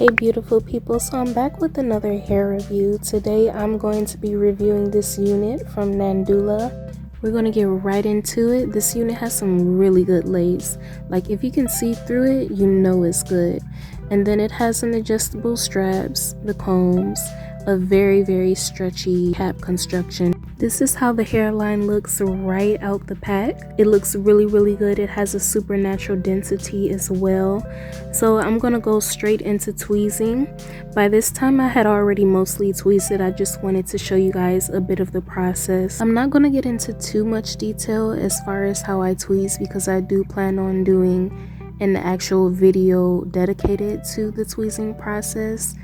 Hey beautiful people, so I'm back with another hair review. Today I'm going to be reviewing this unit from Nandula. We're going to get right into it. This unit has some really good lace. Like if you can see through it, you know it's good. And then it has an adjustable straps, the combs, a very stretchy cap construction. This is how the hairline looks right out the pack. It looks really good. It has a supernatural density as well. So I'm gonna go straight into tweezing. By this time I had already mostly tweezed it. I just wanted to show you guys a bit of the process. I'm not gonna get into too much detail as far as how I tweeze because I do plan on doing an actual video dedicated to the tweezing process.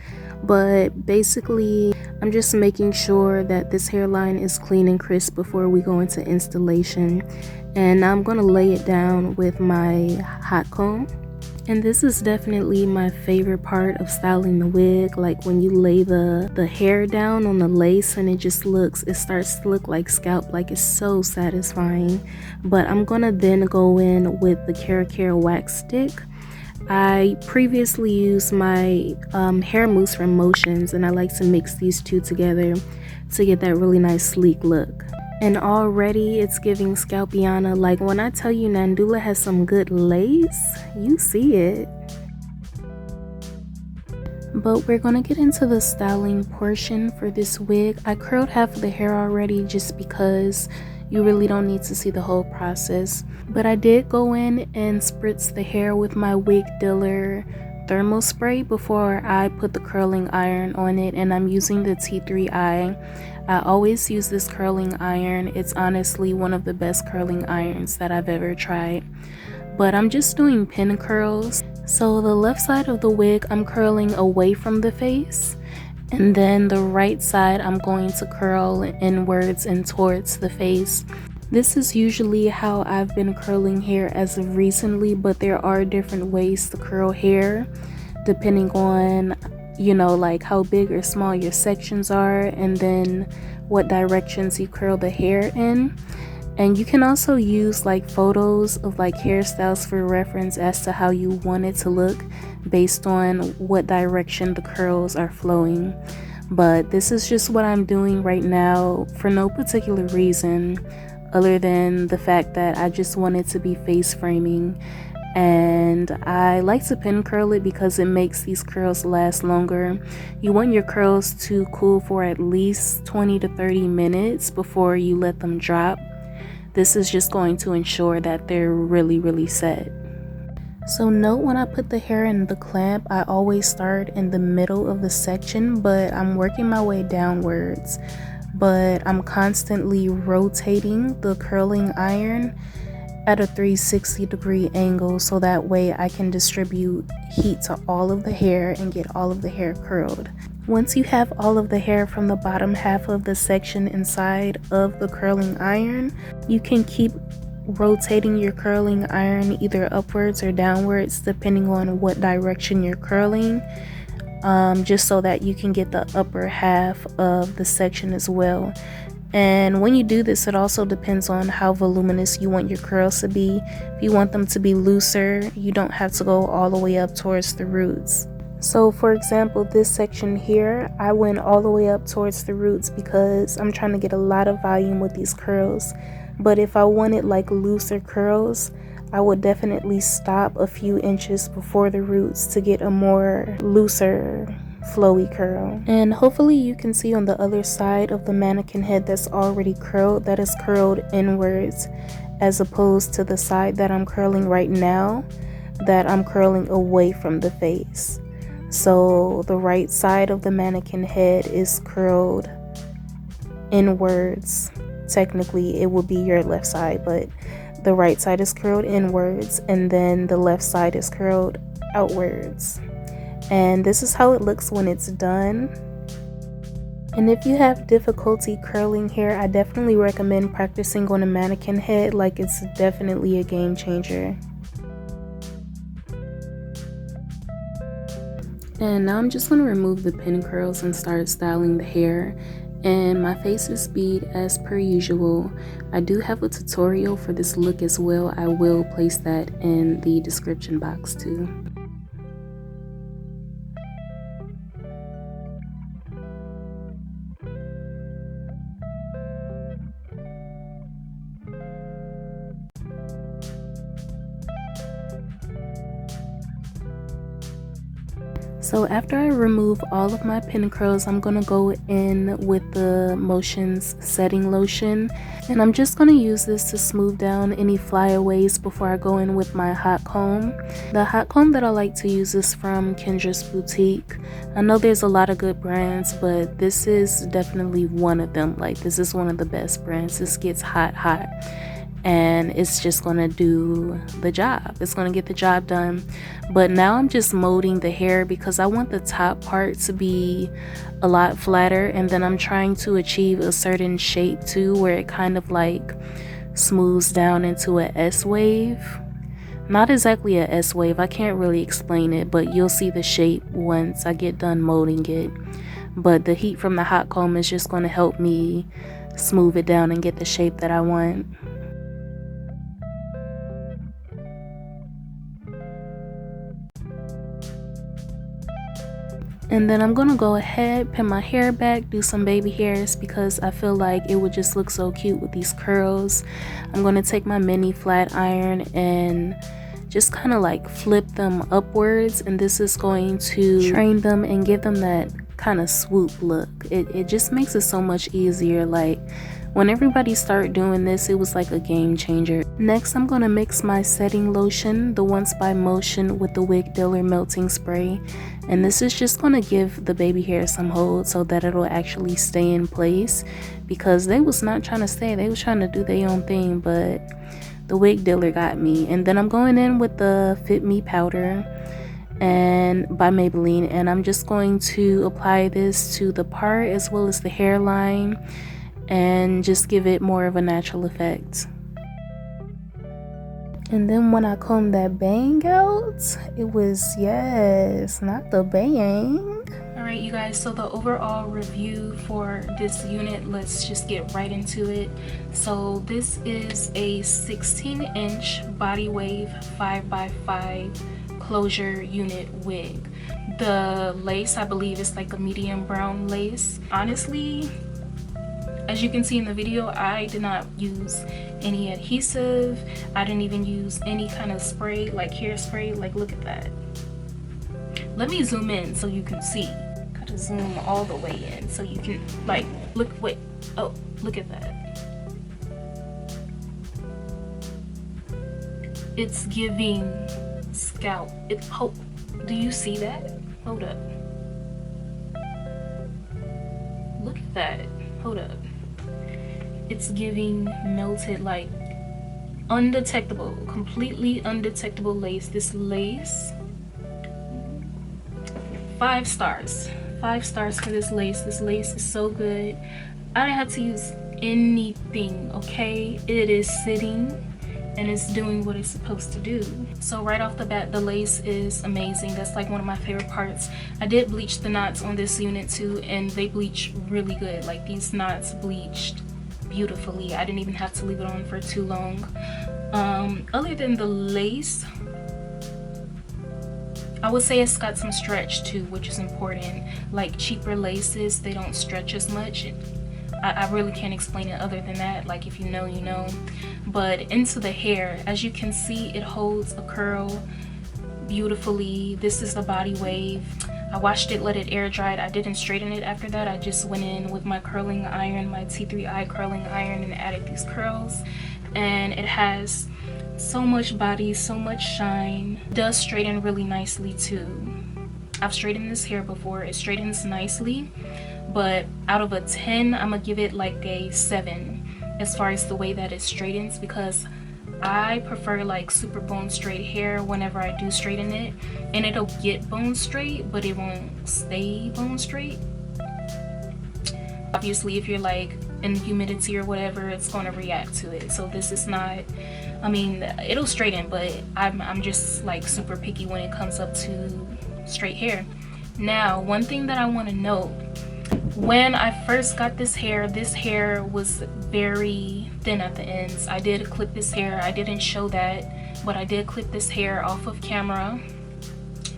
But basically I'm just making sure that this hairline is clean and crisp before we go into installation, and I'm gonna lay it down with my hot comb. And this is definitely my favorite part of styling the wig, like when you lay the hair down on the lace and it starts to look like scalp, like it's so satisfying. But I'm gonna then go in with the Care wax stick. I previously used my hair mousse from Motions, and I like to mix these two together to get that really nice sleek look. And already it's giving Scalpiana. Like when I tell you Nandula has some good lace, you see it. But we're gonna get into the styling portion for this wig. I curled half of the hair already just because you really don't need to see the whole process. But I did go in and spritz the hair with my Wig Diller thermal spray before I put the curling iron on it, and I'm using the T3i. I always use this curling iron. It's honestly one of the best curling irons that I've ever tried. But I'm just doing pin curls. So the left side of the wig I'm curling away from the face, and then the right side I'm going to curl inwards and towards the face. This is usually how I've been curling hair as of recently, but there are different ways to curl hair depending on, you know, like how big or small your sections are, and then what directions you curl the hair in. And you can also use like photos of like hairstyles for reference as to how you want it to look based on what direction the curls are flowing. But this is just what I'm doing right now for no particular reason other than the fact that I just want it to be face framing. And I like to pin curl it because it makes these curls last longer. You want your curls to cool for at least 20 to 30 minutes before you let them drop. This is just going to ensure that they're really set. So note, when I put the hair in the clamp, I always start in the middle of the section, but I'm working my way downwards. But I'm constantly rotating the curling iron at a 360-degree angle so that way I can distribute heat to all of the hair and get all of the hair curled. Once you have all of the hair from the bottom half of the section inside of the curling iron, you can keep rotating your curling iron either upwards or downwards depending on what direction you're curling, just so that you can get the upper half of the section as well. And when you do this, it also depends on how voluminous you want your curls to be. If you want them to be looser, you don't have to go all the way up towards the roots. So for example, this section here, I went all the way up towards the roots because I'm trying to get a lot of volume with these curls. But if I wanted like looser curls, I would definitely stop a few inches before the roots to get a more looser flowy curl. And hopefully you can see on the other side of the mannequin head that's already curled, that is curled inwards, as opposed to the side that I'm curling right now, that I'm curling away from the face. So the right side of the mannequin head is curled inwards. Technically it would be your left side, but the right side is curled inwards and then the left side is curled outwards. And this is how it looks when it's done. And if you have difficulty curling hair, I definitely recommend practicing on a mannequin head. Like, it's definitely a game changer. And now I'm just going to remove the pin curls and start styling the hair. And my face is speed as per usual. I do have a tutorial for this look as well. I will place that in the description box too. So after I remove all of my pin curls, I'm going to go in with the Motions setting lotion, and I'm just going to use this to smooth down any flyaways before I go in with my hot comb. The hot comb that I like to use is from Kendra's Boutique. I know there's a lot of good brands, but this is definitely one of them. Like, this is one of the best brands. This gets hot and it's just gonna do the job. It's gonna get the job done. But now I'm just molding the hair because I want the top part to be a lot flatter, and then I'm trying to achieve a certain shape too, where it kind of like smooths down into a S wave. Not exactly a S wave, I can't really explain it, but you'll see the shape once I get done molding it. But the heat from the hot comb is just going to help me smooth it down and get the shape that I want. And then I'm gonna go ahead, pin my hair back, do some baby hairs because I feel like it would just look so cute with these curls. I'm gonna take my mini flat iron and just kind of like flip them upwards, and this is going to train them and give them that kind of swoop look. It just makes it so much easier. Like, when everybody started doing this, it was like a game changer. Next, I'm gonna mix my setting lotion, the Once by Motion, with the Wig Dealer melting spray, and this is just gonna give the baby hair some hold so that it'll actually stay in place, because they was not trying to stay, they was trying to do their own thing, but the Wig Dealer got me. And then I'm going in with the Fit Me powder and by Maybelline, and I'm just going to apply this to the part as well as the hairline and just give it more of a natural effect. And then when I combed that bang out, it was, yes, not the bang. Alright you guys, so the overall review for this unit, let's just get right into it. So this is a 16-inch Body Wave 5x5 closure unit wig. The lace, I believe, is like a medium brown lace. Honestly, as you can see in the video, I did not use any adhesive. I didn't even use any kind of spray, like hairspray. Like, look at that. Let me zoom in so you can see. Gotta zoom all the way in so you can, like, look, wait, oh, look at that. It's giving scalp. Oh, do you see that? Hold up. Look at that. Hold up. It's giving melted, like undetectable, completely undetectable lace. This lace, 5 stars. 5 stars for this lace. This lace is so good. I didn't have to use anything, okay? It is sitting and it's doing what it's supposed to do. So right off the bat, the lace is amazing. That's like one of my favorite parts. I did bleach the knots on this unit too, and they bleach really good. Like, these knots bleached beautifully. I didn't even have to leave it on for too long. Other than the lace, I would say it's got some stretch too, which is important. Like, cheaper laces, they don't stretch as much. I really can't explain it other than that. Like, if you know, you know. But into the hair, as you can see, it holds a curl beautifully. This is the Body Wave. I washed it, let it air dry. I didn't straighten it after that. I just went in with my curling iron, my T3i curling iron, and added these curls. And it has so much body, so much shine. It does straighten really nicely too. I've straightened this hair before. It straightens nicely, but out of a 10, I'm gonna give it like a 7 as far as the way that it straightens, because I prefer like super bone straight hair whenever I do straighten it, and it'll get bone straight, but it won't stay bone straight. Obviously, if you're like in humidity or whatever, it's going to react to it. So this is not, I mean, it'll straighten, but I'm just like super picky when it comes up to straight hair. Now, one thing that I want to note, when I first got this hair was very thin at the ends. I did clip this hair. I didn't show that, but I did clip this hair off of camera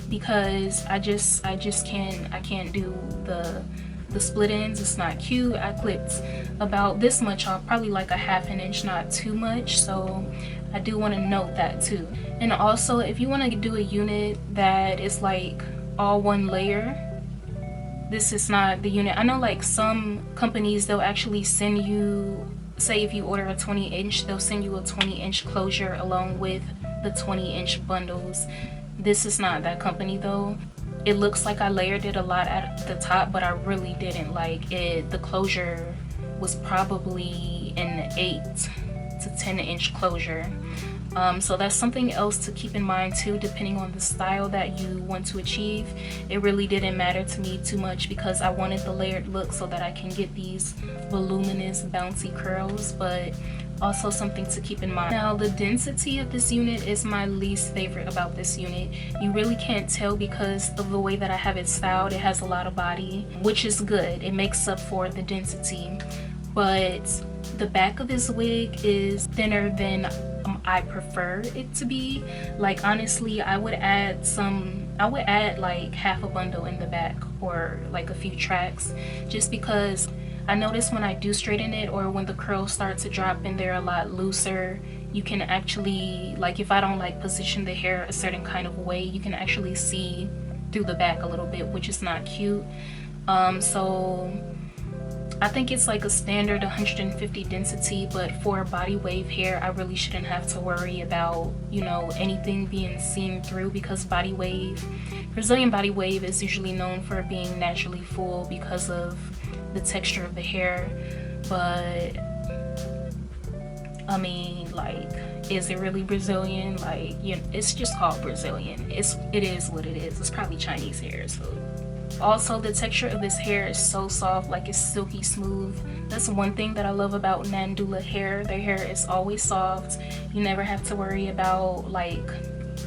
because I can't do the split ends. It's not cute. I clipped about this much off, probably like a ½ an inch, not too much. So I do want to note that too. And also, if you want to do a unit that is like all one layer. This is not the unit. I know like some companies, they'll actually send you, say if you order a 20-inch, they'll send you a 20-inch closure along with the 20-inch bundles. This is not that company though. It looks like I layered it a lot at the top, but I really didn't. Like it, the closure was probably an 8 to 10-inch closure. So that's something else to keep in mind too, depending on the style that you want to achieve. It really didn't matter to me too much because I wanted the layered look so that I can get these voluminous bouncy curls, but also something to keep in mind. Now the density of this unit is my least favorite about this unit. You really can't tell because of the way that I have it styled. It has a lot of body, which is good. It makes up for the density, but the back of this wig is thinner than I prefer it to be. Like honestly, I would add like half a bundle in the back or like a few tracks, just because I notice when I do straighten it or when the curls start to drop and they're a lot looser, you can actually, like if I don't like position the hair a certain kind of way, you can actually see through the back a little bit, which is not cute. So I think it's like a standard 150 density, but for body wave hair, I really shouldn't have to worry about, you know, anything being seen through, because Brazilian body wave is usually known for being naturally full because of the texture of the hair. But I mean, like, is it really Brazilian? Like, you know, it's just called Brazilian. It is what it is. It's probably Chinese hair. So also the texture of this hair is so soft, like it's silky smooth. That's one thing that I love about Nandula hair. Their hair is always soft. You never have to worry about like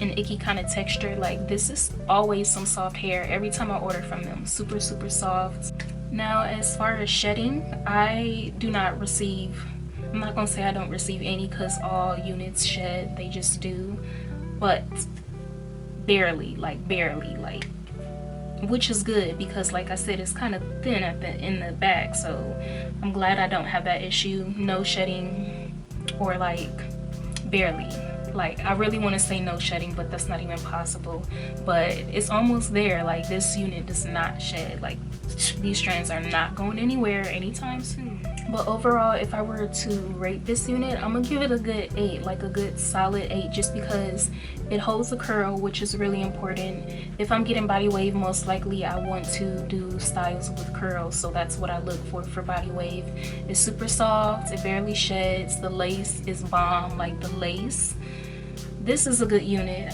an icky kind of texture. Like this is always some soft hair every time I order from them. Super soft. Now as far as shedding, I do not receive, I'm not gonna say I don't receive any, because all units shed, they just do, but barely, which is good because like I said, it's kind of thin in the back, so I'm glad I don't have that issue. No shedding, or like barely. Like I really want to say no shedding, but that's not even possible, but it's almost there. Like this unit does not shed. Like these strands are not going anywhere anytime soon. But overall, if I were to rate this unit, I'm gonna give it a good 8, like a good solid 8, just because it holds the curl, which is really important. If I'm getting body wave, most likely I want to do styles with curls, so that's what I look for body wave. It's super soft, it barely sheds, the lace is bomb. Like the lace, this is a good unit.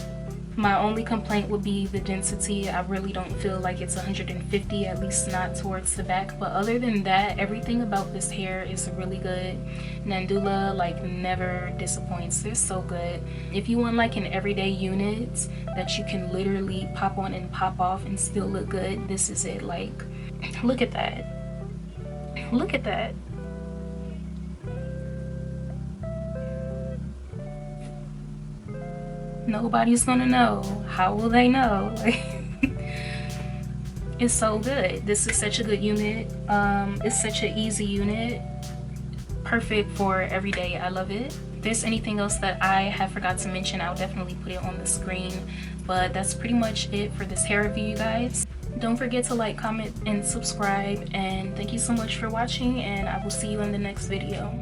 My only complaint would be the density. I really don't feel like it's 150, at least not towards the back. But other than that, everything about this hair is really good. Nandula like never disappoints. They're so good. If you want like an everyday unit that you can literally pop on and pop off and still look good, this is it. Like, look at that. Look at that. Nobody's gonna know. How will they know? Like, it's so good. This is such a good unit. It's such an easy unit. Perfect for every day. I love it. If there's anything else that I have forgot to mention, I'll definitely put it on the screen. But that's pretty much it for this hair review, you guys. Don't forget to like, comment, and subscribe. And thank you so much for watching, and I will see you in the next video.